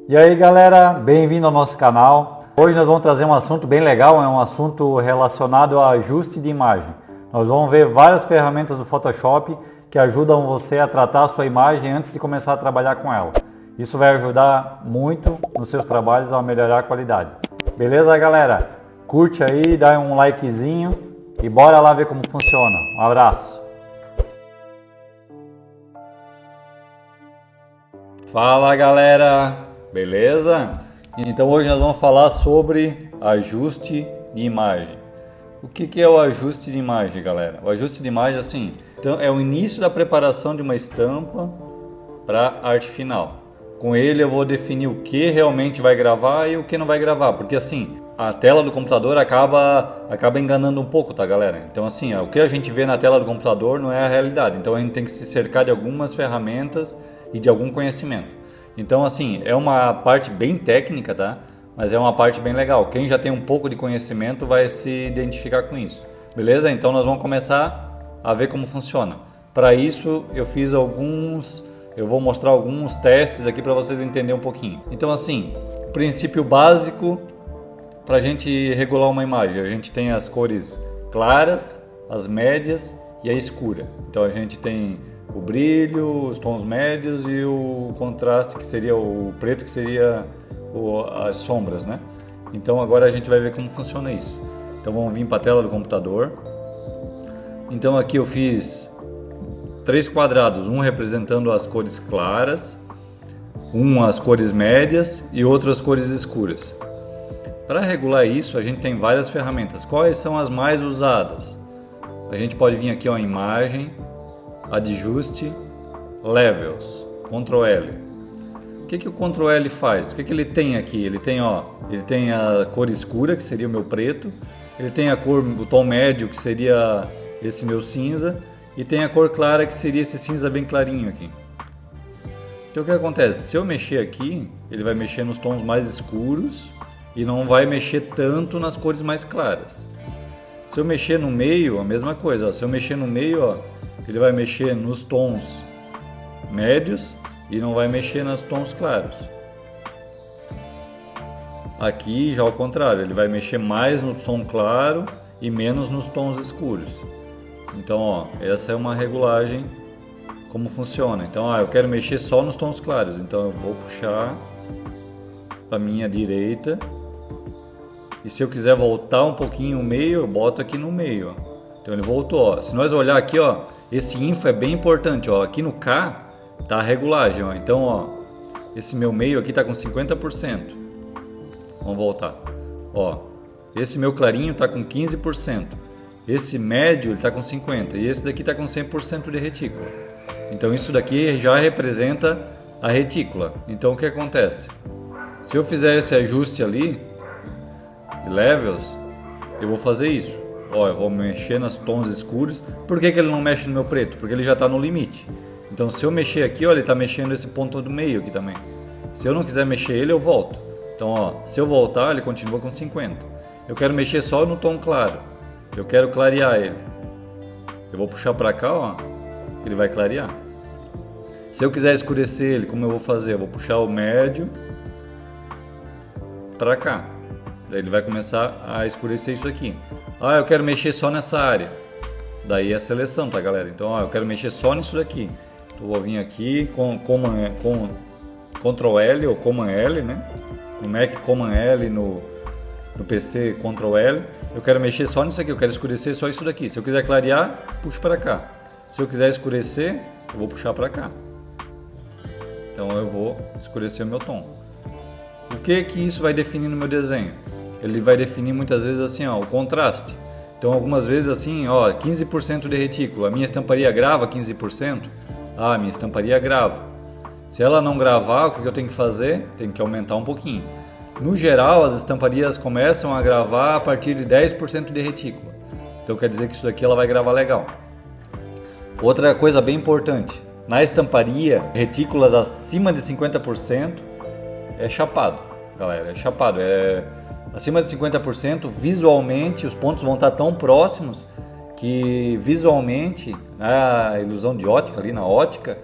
E aí galera, bem-vindo ao nosso canal. Hoje nós vamos trazer um assunto bem legal, é um assunto relacionado ao ajuste de imagem. Nós vamos ver várias ferramentas do Photoshop que ajudam você a tratar a sua imagem antes de começar a trabalhar com ela. Isso vai ajudar muito nos seus trabalhos a melhorar a qualidade. Beleza galera? Curte aí, dá um likezinho e bora lá ver como funciona. Um abraço! Fala galera! Beleza? Então hoje nós vamos falar sobre ajuste de imagem. O que é o ajuste de imagem, galera? O ajuste de imagem assim, então, é o início da preparação de uma estampa para arte final. Com ele eu vou definir o que realmente vai gravar e o que não vai gravar, porque assim, a tela do computador acaba enganando um pouco, tá galera? Então assim, o que a gente vê na tela do computador não é a realidade, então a gente tem que se cercar de algumas ferramentas e de algum conhecimento. Então assim, é uma parte bem técnica, tá? Mas é uma parte bem legal. Quem já tem um pouco de conhecimento vai se identificar com isso. Beleza? Então nós vamos começar a ver como funciona. Para isso eu vou mostrar alguns testes aqui para vocês entenderem um pouquinho. Então assim, o princípio básico para a gente regular uma imagem. A gente tem as cores claras, as médias e a escura. Então a gente tem o brilho, os tons médios e o contraste, que seria o preto, que seria as sombras, né? Então agora a gente vai ver como funciona isso. Então vamos vir para a tela do computador. Então aqui eu fiz 3 quadrados, um representando as cores claras, um as cores médias e outro as cores escuras. Para regular isso a gente tem várias ferramentas. Quais são as mais usadas? A gente pode vir aqui em imagem, ajuste, levels, Ctrl L. O que o Ctrl L faz? O que ele tem aqui? Ele tem a cor escura, que seria o meu preto, ele tem o tom médio, que seria esse meu cinza, e tem a cor clara, que seria esse cinza bem clarinho aqui. Então o que acontece? Se eu mexer aqui, ele vai mexer nos tons mais escuros e não vai mexer tanto nas cores mais claras. Se eu mexer no meio, a mesma coisa. Se eu mexer no meio, ele vai mexer nos tons médios e não vai mexer nos tons claros. Aqui já ao contrário, ele vai mexer mais no tom claro e menos nos tons escuros. Então, essa é uma regulagem como funciona. Então, eu quero mexer só nos tons claros. Então, eu vou puxar para a minha direita. E se eu quiser voltar um pouquinho o meio, eu boto aqui no meio. Então, ele voltou. Se nós olhar aqui, esse info é bem importante. Aqui no K tá a regulagem. Então, esse meu meio aqui tá com 50%. Vamos voltar. Esse meu clarinho tá com 15%. Esse médio ele tá com 50%. E esse daqui tá com 100% de retícula. Então, isso daqui já representa a retícula. Então, o que acontece? Se eu fizer esse ajuste ali, de levels, eu vou fazer isso. Eu vou mexer nos tons escuros. Por que ele não mexe no meu preto? Porque ele já está no limite. Então se eu mexer aqui, ele está mexendo esse ponto do meio aqui também. Se eu não quiser mexer ele, eu volto. Então se eu voltar, ele continua com 50. Eu quero mexer só no tom claro. Eu quero clarear ele. Eu vou puxar para cá, ele vai clarear. Se eu quiser escurecer ele, como eu vou fazer? Eu vou puxar o médio para cá. Daí ele vai começar a escurecer isso aqui. Eu quero mexer só nessa área. Daí é a seleção, tá galera? Então, eu quero mexer só nisso daqui. Então, eu vou vir aqui com Ctrl L ou Command L, né? No Mac Command L, no PC Ctrl L. Eu quero mexer só nisso aqui, eu quero escurecer só isso daqui. Se eu quiser clarear, puxo para cá. Se eu quiser escurecer, eu vou puxar para cá. Então eu vou escurecer o meu tom. O que isso vai definir no meu desenho? Ele vai definir muitas vezes assim, o contraste. Então algumas vezes assim, 15% de retícula. A minha estamparia grava 15%? A minha estamparia grava. Se ela não gravar, o que eu tenho que fazer? Tenho que aumentar um pouquinho. No geral, as estamparias começam a gravar a partir de 10% de retícula. Então quer dizer que isso daqui ela vai gravar legal. Outra coisa bem importante. Na estamparia, retículas acima de 50% é chapado. Galera, é chapado. Acima de 50%, visualmente, os pontos vão estar tão próximos que visualmente, na ilusão de ótica, ali na ótica,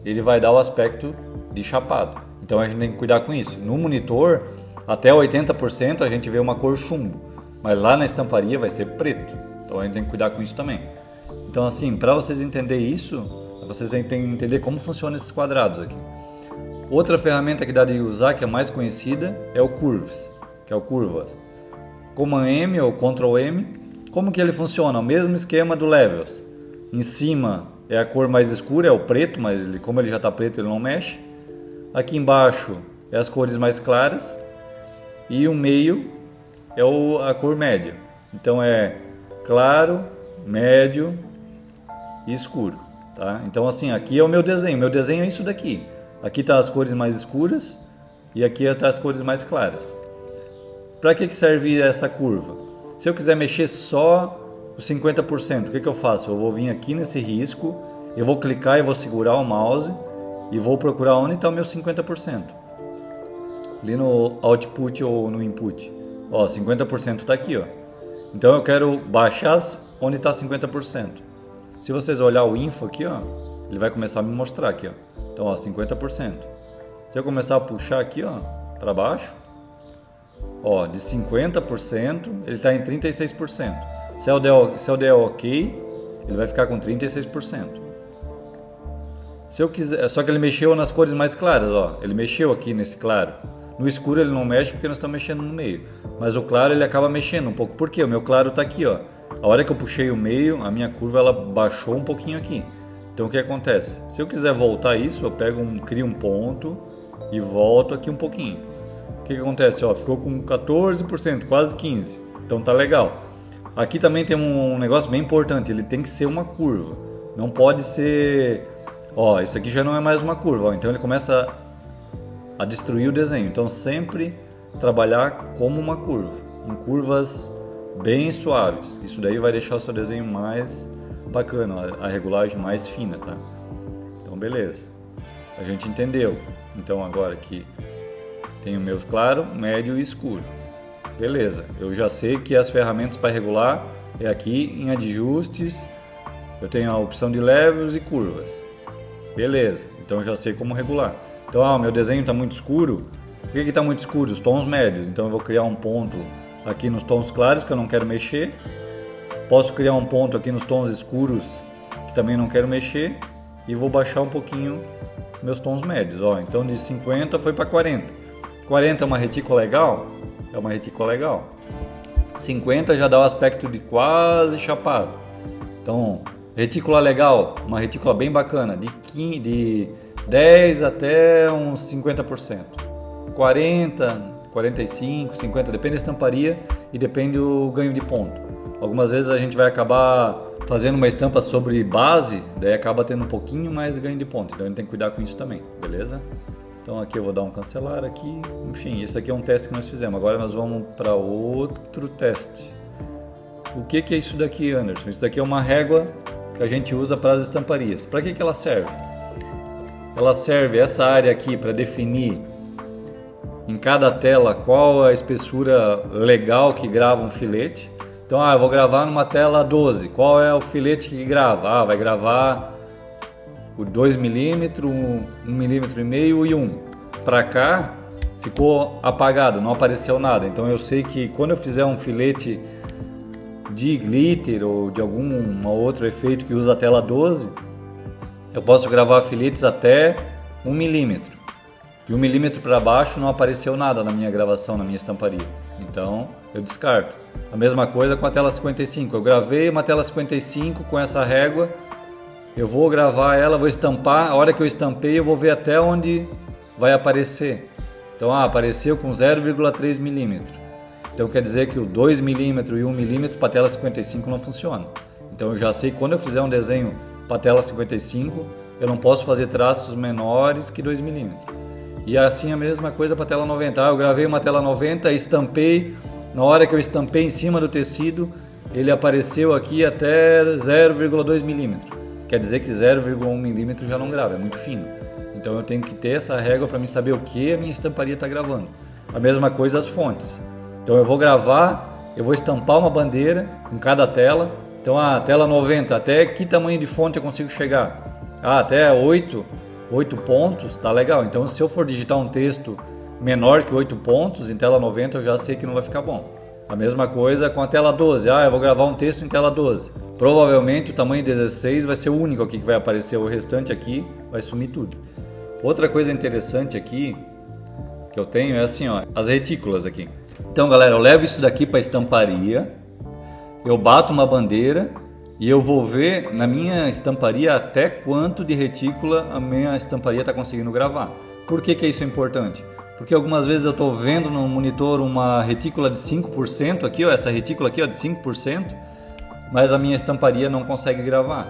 ele vai dar o aspecto de chapado. Então a gente tem que cuidar com isso. No monitor, até 80% a gente vê uma cor chumbo, mas lá na estamparia vai ser preto. Então a gente tem que cuidar com isso também. Então assim, para vocês entenderem isso, vocês têm que entender como funcionam esses quadrados aqui. Outra ferramenta que dá de usar, que é mais conhecida, é o Curves, que é o Curvas. Command M ou Ctrl M, como que ele funciona? O mesmo esquema do Levels. Em cima é a cor mais escura, é o preto, mas como ele já está preto, ele não mexe. Aqui embaixo é as cores mais claras. E o meio é a cor média. Então é claro, médio e escuro. Tá? Então assim, aqui é o meu desenho. Meu desenho é isso daqui. Aqui está as cores mais escuras e aqui está as cores mais claras. Para que serve essa curva? Se eu quiser mexer só os 50%, o que eu faço? Eu vou vir aqui nesse risco, eu vou clicar e vou segurar o mouse e vou procurar onde está o meu 50%. Ali no output ou no input. Ó, 50% está aqui, ó. Então eu quero baixar onde está 50%. Se vocês olhar o info aqui, ó, ele vai começar a me mostrar aqui, ó. Então, ó, 50%. Se eu começar a puxar aqui, ó, para baixo, ó, de 50%, ele está em 36%. Se eu der OK, ele vai ficar com 36%. Se eu quiser, só que ele mexeu nas cores mais claras, ó. Ele mexeu aqui nesse claro. No escuro ele não mexe porque nós estamos mexendo no meio. Mas o claro ele acaba mexendo um pouco. Por quê? O meu claro está aqui, ó. A hora que eu puxei o meio, a minha curva ela baixou um pouquinho aqui. Então o que acontece? Se eu quiser voltar isso, eu crio um ponto e volto aqui um pouquinho. O que acontece? Ó, ficou com 14%, quase 15%. Então tá legal. Aqui também tem um negócio bem importante. Ele tem que ser uma curva. Não pode ser... Ó, isso aqui já não é mais uma curva. Ó, então ele começa a destruir o desenho. Então sempre trabalhar como uma curva. Em curvas bem suaves. Isso daí vai deixar o seu desenho mais bacana, a regulagem mais fina, tá? Então beleza, a gente entendeu. Então agora aqui tem o meu claro, médio e escuro. Beleza, eu já sei que as ferramentas para regular é aqui em ajustes, eu tenho a opção de levels e curvas. Beleza, então eu já sei como regular. Então meu desenho está muito escuro. Por que está muito escuro? Os tons médios. Então eu vou criar um ponto aqui nos tons claros que eu não quero mexer. Posso criar um ponto aqui nos tons escuros que também não quero mexer e vou baixar um pouquinho meus tons médios. Ó, então de 50 foi para 40. 40 é uma retícula legal? É uma retícula legal. 50 já dá o aspecto de quase chapado. Então, retícula legal, uma retícula bem bacana, de 10 até uns 50%. 40, 45, 50, depende da estamparia e depende do ganho de ponto. Algumas vezes a gente vai acabar fazendo uma estampa sobre base, daí acaba tendo um pouquinho mais ganho de ponto. Então a gente tem que cuidar com isso também, beleza? Então aqui eu vou dar um cancelar aqui. Enfim, esse aqui é um teste que nós fizemos. Agora nós vamos para outro teste. O que é isso daqui, Anderson? Isso daqui é uma régua que a gente usa para as estamparias. Para que ela serve? Ela serve essa área aqui para definir em cada tela qual a espessura legal que grava um filete. Então, eu vou gravar numa tela 12. Qual é o filete que grava? Vai gravar o 2 mm, 1,5 mm e 1. Para cá ficou apagado, não apareceu nada. Então eu sei que quando eu fizer um filete de glitter ou de algum outro efeito que usa a tela 12, eu posso gravar filetes até 1 mm. De 1 mm para baixo não apareceu nada na minha gravação, na minha estamparia. Então eu descarto. A mesma coisa com a tela 55. Eu gravei uma tela 55 com essa régua. Eu vou gravar ela, vou estampar. A hora que eu estampei eu vou ver até onde vai aparecer. Então apareceu com 0,3 mm. Então quer dizer que o 2 mm e 1 mm para a tela 55 não funciona. Então eu já sei que quando eu fizer um desenho para a tela 55, eu não posso fazer traços menores que 2 mm. E assim a mesma coisa para a tela 90. Eu gravei uma tela 90, estampei. Na hora que eu estampei em cima do tecido, ele apareceu aqui até 0,2 mm. Quer dizer que 0,1 mm já não grava, é muito fino. Então eu tenho que ter essa régua para me saber o que a minha estamparia está gravando. A mesma coisa as fontes. Então eu vou gravar, eu vou estampar uma bandeira em cada tela. Então a tela 90, até que tamanho de fonte eu consigo chegar? Até 8 8 pontos, tá legal. Então se eu for digitar um texto menor que 8 pontos, em tela 90 eu já sei que não vai ficar bom. A mesma coisa com a tela 12. Eu vou gravar um texto em tela 12. Provavelmente o tamanho 16 vai ser o único aqui que vai aparecer, o restante aqui vai sumir tudo. Outra coisa interessante aqui que eu tenho é assim, ó, as retículas aqui. Então, galera, eu levo isso daqui para estamparia, eu bato uma bandeira e eu vou ver na minha estamparia até quanto de retícula a minha estamparia está conseguindo gravar. Por que isso é importante? Porque algumas vezes eu estou vendo no monitor uma retícula de 5% aqui, ó, essa retícula aqui, ó, de 5%, mas a minha estamparia não consegue gravar.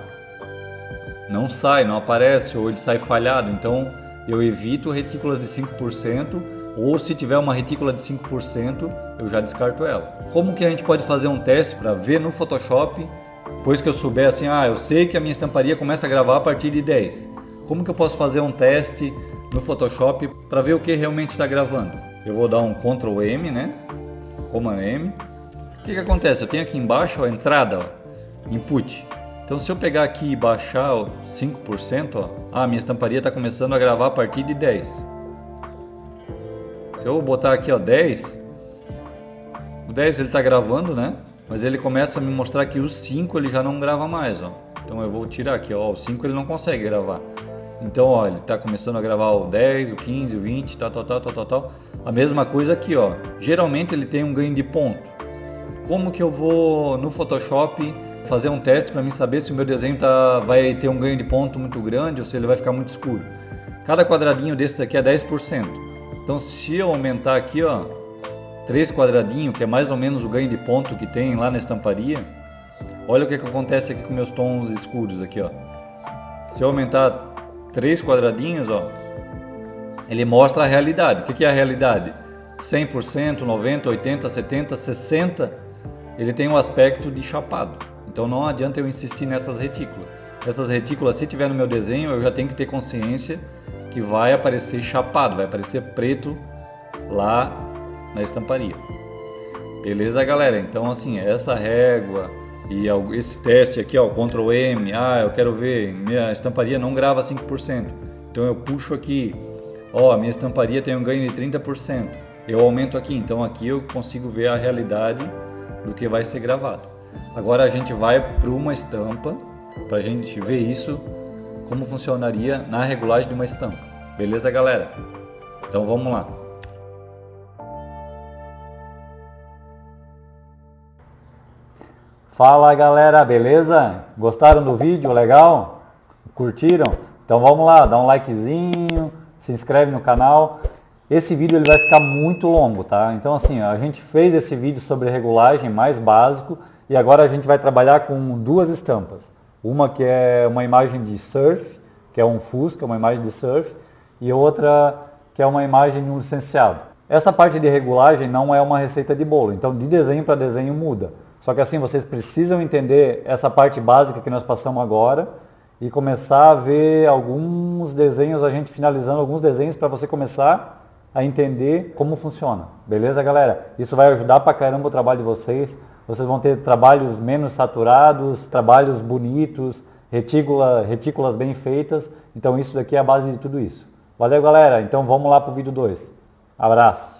Não sai, não aparece, ou ele sai falhado. Então eu evito retículas de 5%, ou se tiver uma retícula de 5%, eu já descarto ela. Como que a gente pode fazer um teste para ver no Photoshop, depois que eu souber assim, eu sei que a minha estamparia começa a gravar a partir de 10. Como que eu posso fazer um teste no Photoshop para ver o que realmente está gravando? Eu vou dar um Ctrl M, né? Command M. O que acontece? Eu tenho aqui embaixo a entrada, ó, Input. Então se eu pegar aqui e baixar 5%, ó, a minha estamparia está começando a gravar a partir de 10. Se eu botar aqui, ó, 10, o 10 ele está gravando, né? Mas ele começa a me mostrar que o 5 ele já não grava mais, ó. Então eu vou tirar aqui, ó, o 5 ele não consegue gravar. Então, ó, ele está começando a gravar o 10, o 15, o 20, tal. A mesma coisa aqui, ó. Geralmente ele tem um ganho de ponto. Como que eu vou no Photoshop fazer um teste para mim saber se o meu desenho vai ter um ganho de ponto muito grande ou se ele vai ficar muito escuro? Cada quadradinho desses aqui é 10%. Então se eu aumentar aqui, ó, 3 quadradinhos, que é mais ou menos o ganho de ponto que tem lá na estamparia, olha o que acontece aqui com meus tons escuros aqui, ó. Se eu aumentar 3 quadradinhos, ó, ele mostra a realidade. O que é a realidade? 100%, 90%, 80%, 70%, 60%, ele tem um aspecto de chapado. Então não adianta eu insistir nessas retículas. Essas retículas, se tiver no meu desenho, eu já tenho que ter consciência que vai aparecer chapado, vai aparecer preto lá na estamparia. Beleza, galera? Então assim, essa régua e esse teste aqui, ó, Ctrl M, eu quero ver, minha estamparia não grava 5%. Então eu puxo aqui, ó, a minha estamparia tem um ganho de 30%. Eu aumento aqui, então aqui eu consigo ver a realidade do que vai ser gravado. Agora a gente vai para uma estampa, para a gente ver isso, como funcionaria na regulagem de uma estampa. Beleza, galera? Então vamos lá. Fala, galera, beleza? Gostaram do vídeo? Legal? Curtiram? Então vamos lá, dá um likezinho, se inscreve no canal. Esse vídeo ele vai ficar muito longo, tá? Então assim, a gente fez esse vídeo sobre regulagem mais básico e agora a gente vai trabalhar com duas estampas. Uma que é uma imagem de surf, que é um Fusca, uma imagem de surf, e outra que é uma imagem de um licenciado. Essa parte de regulagem não é uma receita de bolo, então de desenho para desenho muda. Só que assim, vocês precisam entender essa parte básica que nós passamos agora e começar a ver alguns desenhos, a gente finalizando alguns desenhos para você começar a entender como funciona. Beleza, galera? Isso vai ajudar pra caramba o trabalho de vocês. Vocês vão ter trabalhos menos saturados, trabalhos bonitos, retículas bem feitas. Então isso daqui é a base de tudo isso. Valeu, galera. Então vamos lá pro vídeo 2. Abraço.